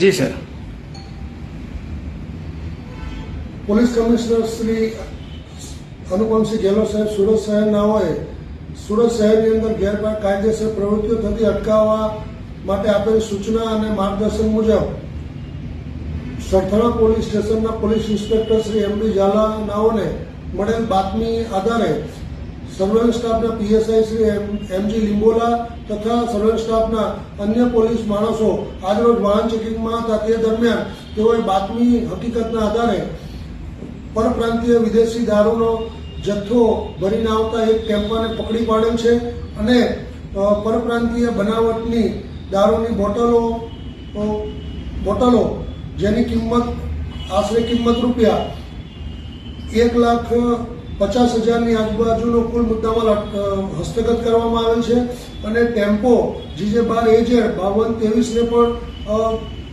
જી sir. Police commissioner Shri Anupamsinh Gehlot સાહેબ સુરત શહેરનાઓએ સુરત શહેરની અંદર ગેરકાયદેસર પ્રવૃત્તિઓ થતી અટકાવવા માટે આપેલી સૂચના અને માર્ગદર્શન મુજબ સરથાણા પોલીસ સ્ટેશનના પોલીસ ઇન્સ્પેક્ટર શ્રી એમડી ઝાલાનાઓને મળેલ બાતમી આધારે સર્વેલન્સ સ્ટાફના પીએસઆઈ શ્રી એમજી લીંબોલા તથા સર્વેલન્સ સ્ટાફના અન્ય પોલીસ માણસો આજરોજ વાહન ચેકિંગમાં હતા. તે દરમિયાન તેઓએ બાતમી હકીકતના આધારે પરપ્રાંતીય વિદેશી દારૂનો જથ્થો ભરીને આવતા એક ટેમ્પાને પકડી પાડેલ છે અને પરપ્રાંતીય બનાવટની દારૂની બોટલો જેની કિંમત આશરે રૂપિયા 1,50,000ની આજુબાજુનો કુલ મુદ્દામાલ હસ્તગત કરવામાં આવેલ છે અને ટેમ્પો GJ12AZ 5223ને પણ